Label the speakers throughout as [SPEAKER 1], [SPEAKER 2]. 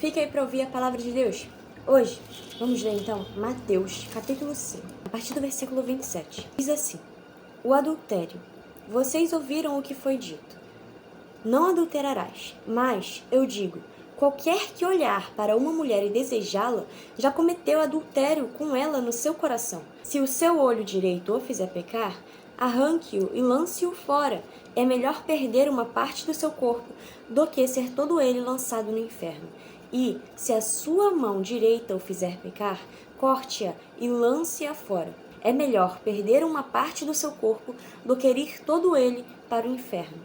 [SPEAKER 1] Fica aí para ouvir a palavra de Deus. Hoje, vamos ler então Mateus, capítulo 5, a partir do versículo 27. Diz assim: O adultério. Vocês ouviram o que foi dito: não adulterarás. Mas, eu digo, qualquer que olhar para uma mulher e desejá-la, já cometeu adultério com ela no seu coração. Se o seu olho direito o fizer pecar, arranque-o e lance-o fora. É melhor perder uma parte do seu corpo do que ser todo ele lançado no inferno. E, se a sua mão direita o fizer pecar, corte-a e lance-a fora. É melhor perder uma parte do seu corpo do que ir todo ele para o inferno.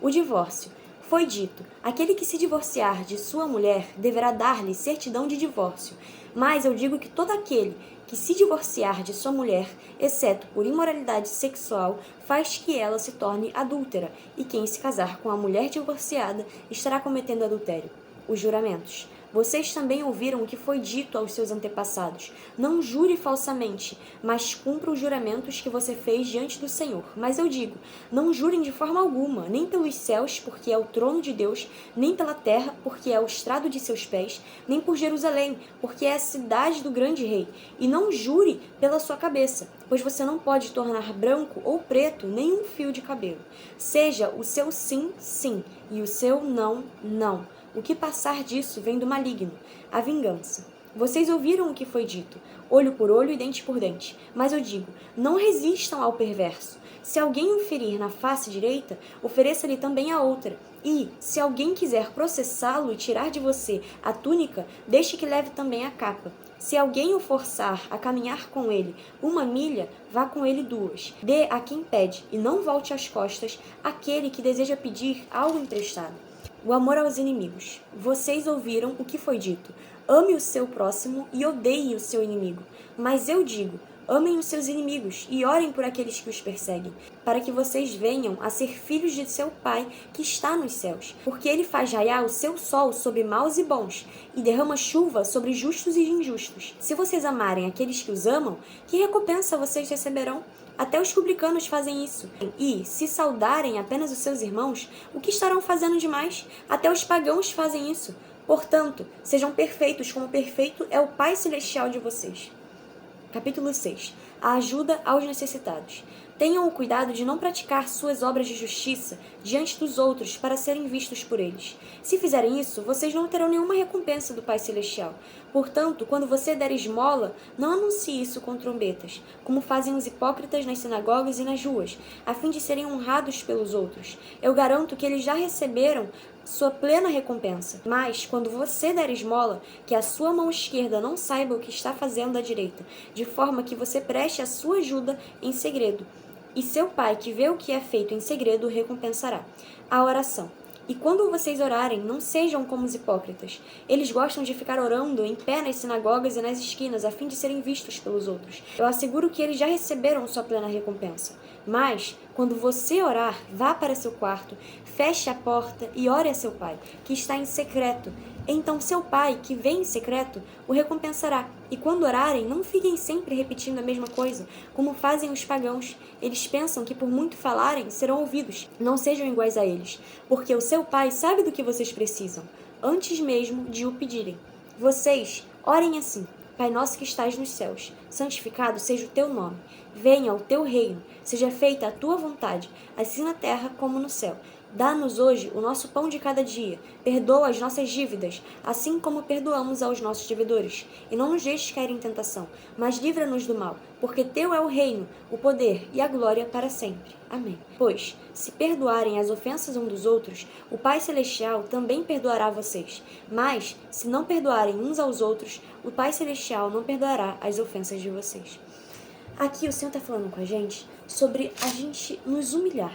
[SPEAKER 1] O divórcio. Foi dito: aquele que se divorciar de sua mulher deverá dar-lhe certidão de divórcio. Mas eu digo que todo aquele que se divorciar de sua mulher, exceto por imoralidade sexual, faz que ela se torne adúltera, e quem se casar com a mulher divorciada estará cometendo adultério. Os juramentos. Vocês também ouviram o que foi dito aos seus antepassados: não jure falsamente, mas cumpra os juramentos que você fez diante do Senhor. Mas eu digo, não jurem de forma alguma, nem pelos céus, porque é o trono de Deus, nem pela terra, porque é o estrado de seus pés, nem por Jerusalém, porque é a cidade do grande rei. E não jure pela sua cabeça, pois você não pode tornar branco ou preto nenhum fio de cabelo. Seja o seu sim, sim, e o seu não, não. O que passar disso vem do maligno, a vingança. Vocês ouviram o que foi dito: olho por olho e dente por dente. Mas eu digo, não resistam ao perverso. Se alguém o ferir na face direita, ofereça-lhe também a outra. E, se alguém quiser processá-lo e tirar de você a túnica, deixe que leve também a capa. Se alguém o forçar a caminhar com ele 1 milha, vá com ele 2. Dê a quem pede, e não volte as costas àquele que deseja pedir algo emprestado. O amor aos inimigos. Vocês ouviram o que foi dito: ame o seu próximo e odeie o seu inimigo. Mas eu digo, amem os seus inimigos e orem por aqueles que os perseguem, para que vocês venham a ser filhos de seu Pai que está nos céus. Porque ele faz raiar o seu sol sobre maus e bons, e derrama chuva sobre justos e injustos. Se vocês amarem aqueles que os amam, que recompensa vocês receberão? Até os publicanos fazem isso. E, se saudarem apenas os seus irmãos, o que estarão fazendo demais? Até os pagãos fazem isso. Portanto, sejam perfeitos como perfeito é o Pai Celestial de vocês. Capítulo 6. A ajuda aos necessitados. Tenham o cuidado de não praticar suas obras de justiça diante dos outros para serem vistos por eles. Se fizerem isso, vocês não terão nenhuma recompensa do Pai Celestial. Portanto, quando você der esmola, não anuncie isso com trombetas, como fazem os hipócritas nas sinagogas e nas ruas, a fim de serem honrados pelos outros. Eu garanto que eles já receberam sua plena recompensa. Mas, quando você der esmola, que a sua mão esquerda não saiba o que está fazendo a direita, de forma que você preste a sua ajuda em segredo. E seu Pai, que vê o que é feito em segredo, o recompensará. A oração. E quando vocês orarem, não sejam como os hipócritas. Eles gostam de ficar orando em pé nas sinagogas e nas esquinas, a fim de serem vistos pelos outros. Eu asseguro que eles já receberam sua plena recompensa. Mas, quando você orar, vá para seu quarto, feche a porta e ore a seu Pai, que está em secreto. Então seu Pai, que vem em secreto, o recompensará. E quando orarem, não fiquem sempre repetindo a mesma coisa, como fazem os pagãos. Eles pensam que por muito falarem, serão ouvidos. Não sejam iguais a eles, porque o seu Pai sabe do que vocês precisam, antes mesmo de o pedirem. Vocês orem assim: Pai nosso que estás nos céus, santificado seja o teu nome. Venha o teu reino, seja feita a tua vontade, assim na terra como no céu. Dá-nos hoje o nosso pão de cada dia. Perdoa as nossas dívidas, assim como perdoamos aos nossos devedores. E não nos deixes cair em tentação, mas livra-nos do mal, porque teu é o reino, o poder e a glória para sempre. Amém. Pois, se perdoarem as ofensas uns dos outros, o Pai Celestial também perdoará vocês. Mas, se não perdoarem uns aos outros, o Pai Celestial não perdoará as ofensas de vocês. Aqui o Senhor está falando com a gente sobre a gente nos humilhar.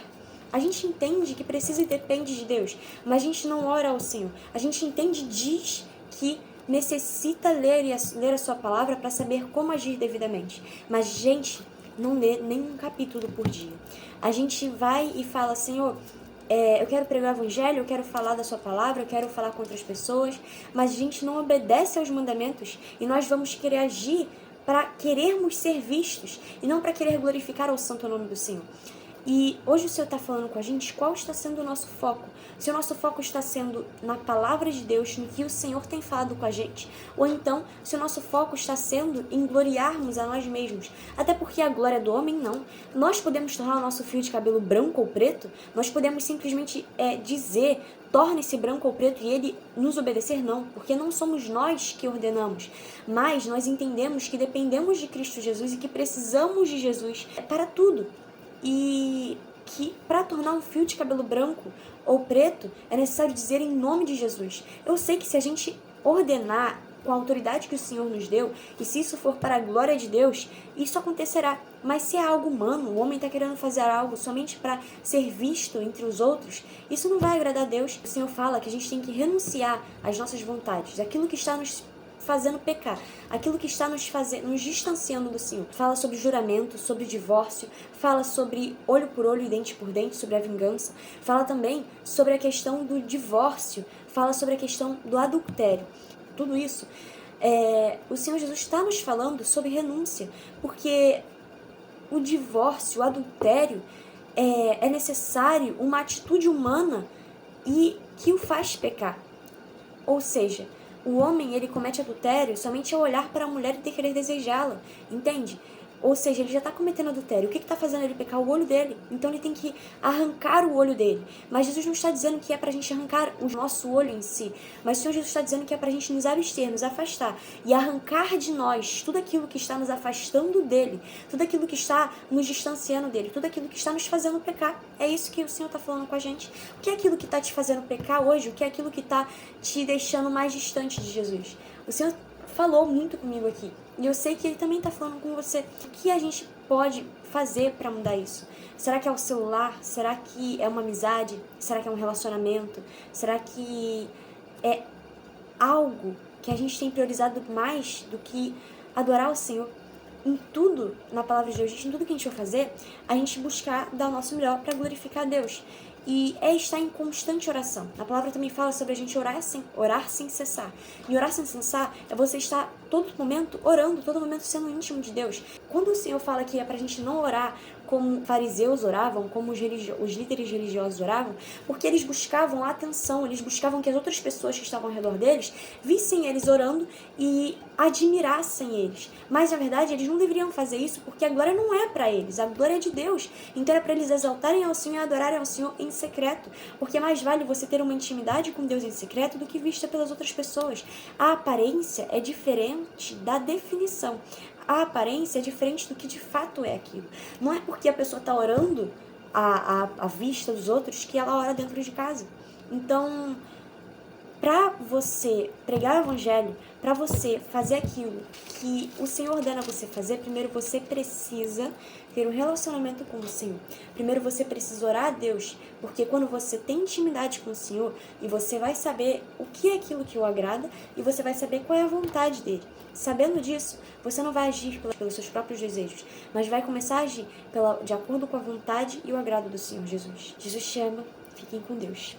[SPEAKER 1] A gente entende que precisa e depende de Deus, mas a gente não ora ao Senhor. A gente entende e diz que necessita ler a sua palavra para saber como agir devidamente. Mas a gente não lê nem um capítulo por dia. A gente vai e fala: Senhor, eu quero pregar o evangelho, eu quero falar da sua palavra, eu quero falar com outras pessoas, mas a gente não obedece aos mandamentos e nós vamos querer agir para querermos ser vistos e não para querer glorificar o santo nome do Senhor. E hoje o Senhor está falando com a gente qual está sendo o nosso foco. Se o nosso foco está sendo na palavra de Deus, no que o Senhor tem falado com a gente, ou então se o nosso foco está sendo em gloriarmos a nós mesmos. Até porque a glória do homem não. Nós podemos tornar o nosso fio de cabelo branco ou preto, nós podemos simplesmente dizer, torne-se branco ou preto e ele nos obedecer, não, porque não somos nós que ordenamos, mas nós entendemos que dependemos de Cristo Jesus e que precisamos de Jesus para tudo. E que para tornar um fio de cabelo branco ou preto é necessário dizer em nome de Jesus. Eu sei que se a gente ordenar com a autoridade que o Senhor nos deu, e se isso for para a glória de Deus, isso acontecerá. Mas se é algo humano, o homem está querendo fazer algo somente para ser visto entre os outros, isso não vai agradar a Deus. O Senhor fala que a gente tem que renunciar às nossas vontades, aquilo que está nos fazendo pecar, aquilo que está nos distanciando do Senhor. Fala sobre juramento, sobre divórcio, fala sobre olho por olho e dente por dente, sobre a vingança, fala também sobre a questão do divórcio, fala sobre a questão do adultério. Tudo isso, o Senhor Jesus está nos falando sobre renúncia, porque o divórcio, o adultério, é necessário uma atitude humana e que o faz pecar. Ou seja, o homem, ele comete adultério somente ao olhar para a mulher e querer desejá-la, entende? Ou seja, ele já está cometendo adultério. O que está fazendo ele pecar? O olho dele. Então ele tem que arrancar o olho dele. Mas Jesus não está dizendo que é para a gente arrancar o nosso olho em si. Mas o Senhor Jesus está dizendo que é para a gente nos abster, nos afastar. E arrancar de nós tudo aquilo que está nos afastando dele. Tudo aquilo que está nos distanciando dele. Tudo aquilo que está nos fazendo pecar. É isso que o Senhor está falando com a gente. O que é aquilo que está te fazendo pecar hoje? O que é aquilo que está te deixando mais distante de Jesus? O Senhor falou muito comigo aqui. E eu sei que ele também está falando com você. O que a gente pode fazer para mudar isso? Será que é o celular? Será que é uma amizade? Será que é um relacionamento? Será que é algo que a gente tem priorizado mais do que adorar o Senhor? Em tudo, na palavra de Deus, em tudo que a gente for fazer, a gente buscar dar o nosso melhor para glorificar a Deus. E estar em constante oração. A palavra também fala sobre a gente orar sem cessar. E orar sem cessar é você estar todo momento orando, todo momento sendo íntimo de Deus. Quando o Senhor fala que é pra gente não orar como fariseus oravam, como os líderes religiosos oravam, porque eles buscavam a atenção, eles buscavam que as outras pessoas que estavam ao redor deles vissem eles orando e admirassem eles. Mas, na verdade, eles não deveriam fazer isso porque a glória não é para eles, a glória é de Deus. Então, é para eles exaltarem ao Senhor e adorarem ao Senhor em secreto, porque mais vale você ter uma intimidade com Deus em secreto do que vista pelas outras pessoas. A aparência é diferente da definição. A aparência é diferente do que de fato é aquilo. Não é porque a pessoa está orando à vista dos outros que ela ora dentro de casa. Então, para você pregar o evangelho, para você fazer aquilo que o Senhor ordena você fazer, primeiro você precisa ter um relacionamento com o Senhor. Primeiro você precisa orar a Deus, porque quando você tem intimidade com o Senhor, e você vai saber o que é aquilo que o agrada, e você vai saber qual é a vontade dele. Sabendo disso, você não vai agir pelos seus próprios desejos, mas vai começar a agir de acordo com a vontade e o agrado do Senhor Jesus. Jesus te ama, fiquem com Deus.